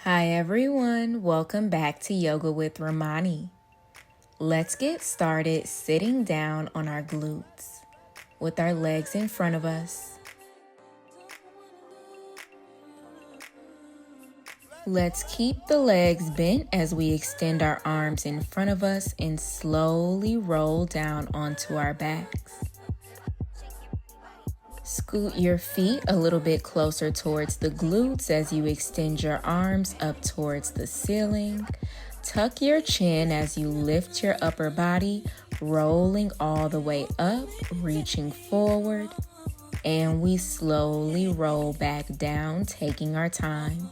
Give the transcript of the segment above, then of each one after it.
Hi everyone, welcome back to Yoga with Ramani. Let's get started sitting down on our glutes with our legs in front of us. Let's keep the legs bent as we extend our arms in front of us and slowly roll down onto our backs. Scoot your feet a little bit closer towards the glutes as you extend your arms up towards the ceiling. Tuck your chin as you lift your upper body, rolling all the way up, reaching forward. And we slowly roll back down, taking our time.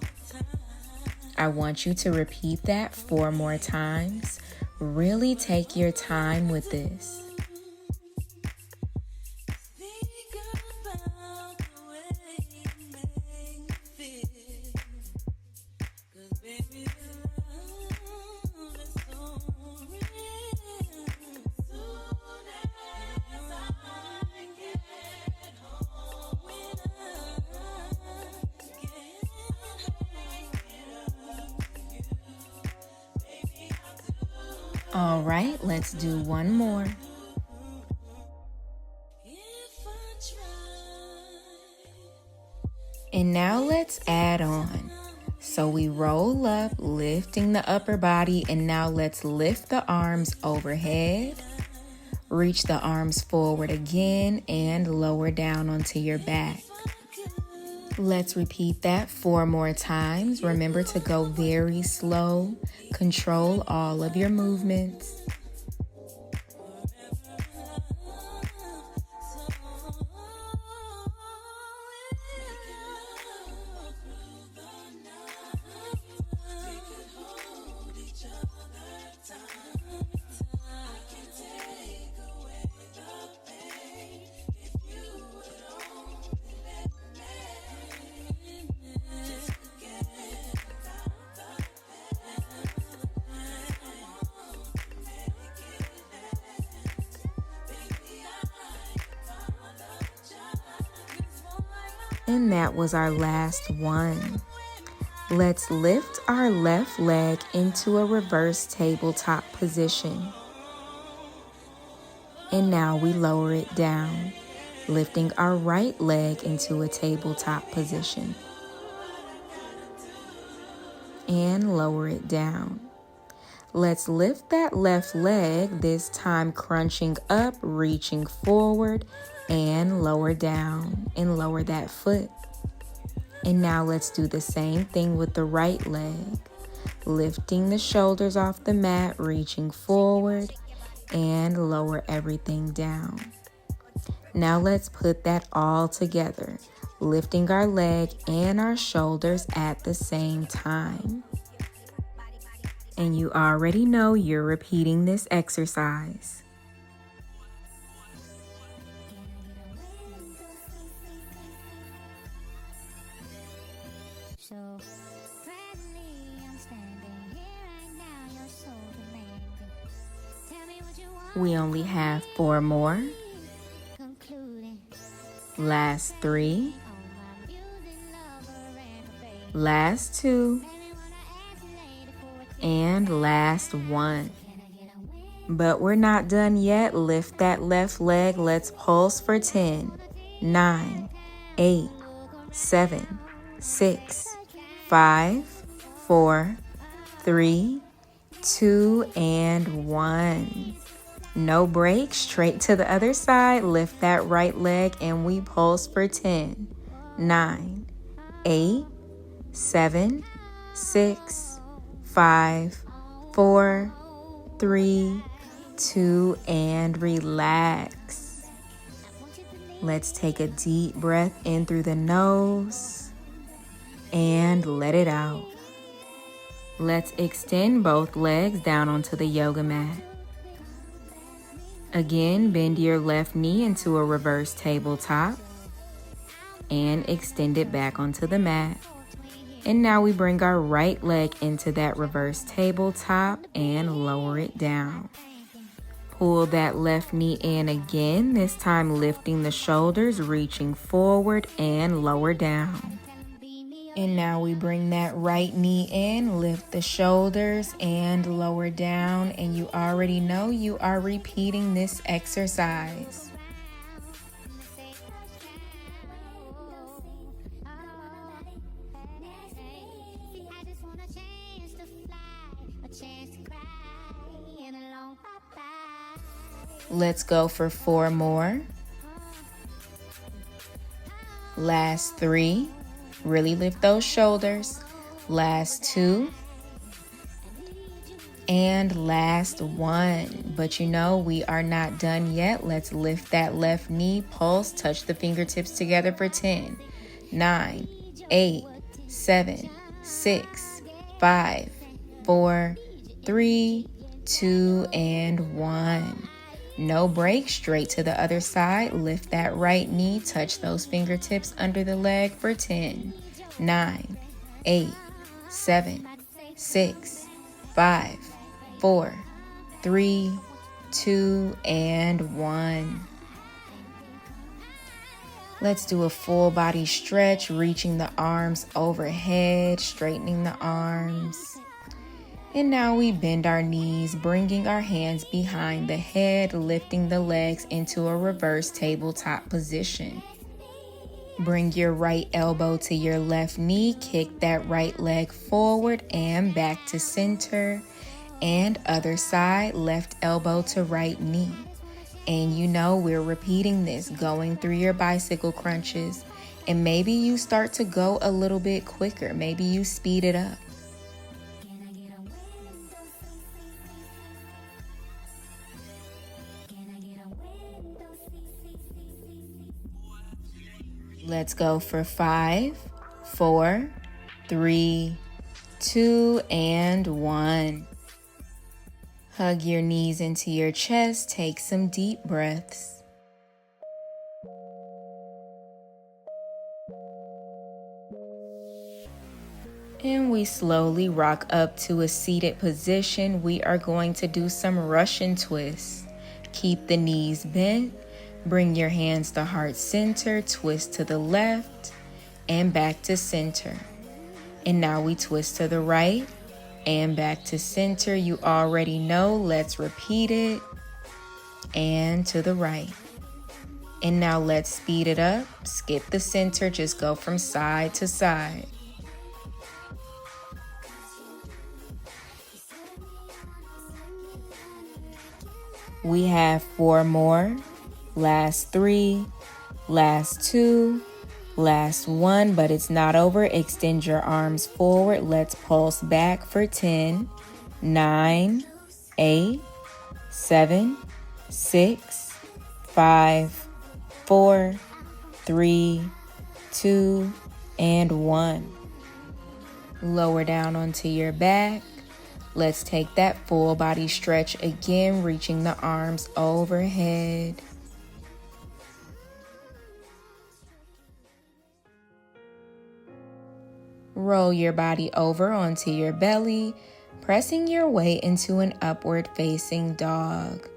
I want you to repeat that 4 more times. Really take your time with this. All right, let's do one more. And now let's add on. So we roll up, lifting the upper body, and now let's lift the arms overhead. Reach the arms forward again and lower down onto your back. Let's repeat that 4 more times. Remember to go very slow. Control all of your movements. And that was our last one. Let's lift our left leg into a reverse tabletop position. And now we lower it down, lifting our right leg into a tabletop position. And lower it down. Let's lift that left leg, this time crunching up, reaching forward, and lower down, and lower that foot. And now let's do the same thing with the right leg. Lifting the shoulders off the mat, reaching forward, and lower everything down. Now let's put that all together, lifting our leg and our shoulders at the same time. And you already know you're repeating this exercise. We only have 4 more. Last 3. Last 2. And last 1. But we're not done yet. Lift that left leg. Let's pulse for 10, 9, 8, 7, 6, 5, 4, 3, 2, and 1. No break, straight to the other side. Lift that right leg and we pulse for 10, 9, 8, 7, 6, 5, 4, 3, 2, and relax. Let's take a deep breath in through the nose and let it out. Let's extend both legs down onto the yoga mat. Again, bend your left knee into a reverse tabletop and extend it back onto the mat. And now we bring our right leg into that reverse tabletop and lower it down. Pull that left knee in again, this time lifting the shoulders, reaching forward and lower down. And now we bring that right knee in, lift the shoulders and lower down. And you already know you are repeating this exercise. Let's go for 4 more. Last 3. Really lift those shoulders. Last 2. And last 1. But you know, we are not done yet. Let's lift that left knee, pulse, touch the fingertips together for 10, 9, 8, 7, 6, 5, 4, 3, 2, and 1. No break, straight to the other side. Lift that right knee, touch those fingertips under the leg for 10, 9, 8, 7, 6, 5, 4, 3, 2, and 1. Let's do a full body stretch, reaching the arms overhead, straightening the arms. And now we bend our knees, bringing our hands behind the head, lifting the legs into a reverse tabletop position. Bring your right elbow to your left knee, kick that right leg forward and back to center. And other side, left elbow to right knee. And you know we're repeating this, going through your bicycle crunches. And maybe you start to go a little bit quicker. Maybe you speed it up. Let's go for 5, 4, 3, 2, and 1. Hug your knees into your chest. Take some deep breaths. And we slowly rock up to a seated position. We are going to do some Russian twists. Keep the knees bent. Bring your hands to heart center, twist to the left, and back to center. And now we twist to the right, and back to center. You already know, let's repeat it. And to the right. And now let's speed it up. Skip the center, just go from side to side. We have 4 more. Last 3, last 2, last 1, but it's not over. Extend your arms forward. Let's pulse back for 10, 9, 8, 7, 6, 5, 4, 3, 2, and 1. Lower down onto your back. Let's take that full body stretch again, reaching the arms overhead. Roll your body over onto your belly, pressing your way into an upward facing dog.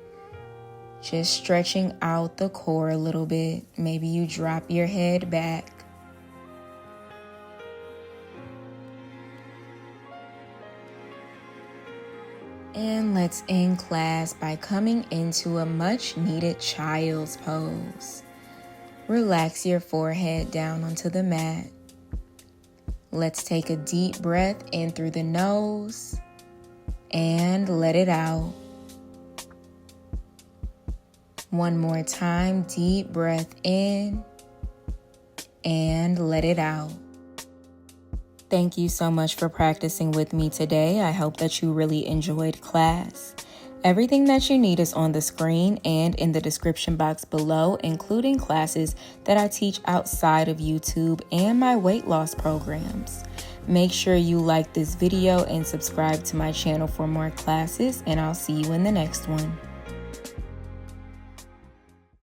Just stretching out the core a little bit. Maybe you drop your head back. And let's end class by coming into a much needed child's pose. Relax your forehead down onto the mat. Let's take a deep breath in through the nose and let it out. One more time, deep breath in and let it out. Thank you so much for practicing with me today. I hope that you really enjoyed class. Everything that you need is on the screen and in the description box below, including classes that I teach outside of YouTube and my weight loss programs. Make sure you like this video and subscribe to my channel for more classes, and I'll see you in the next one.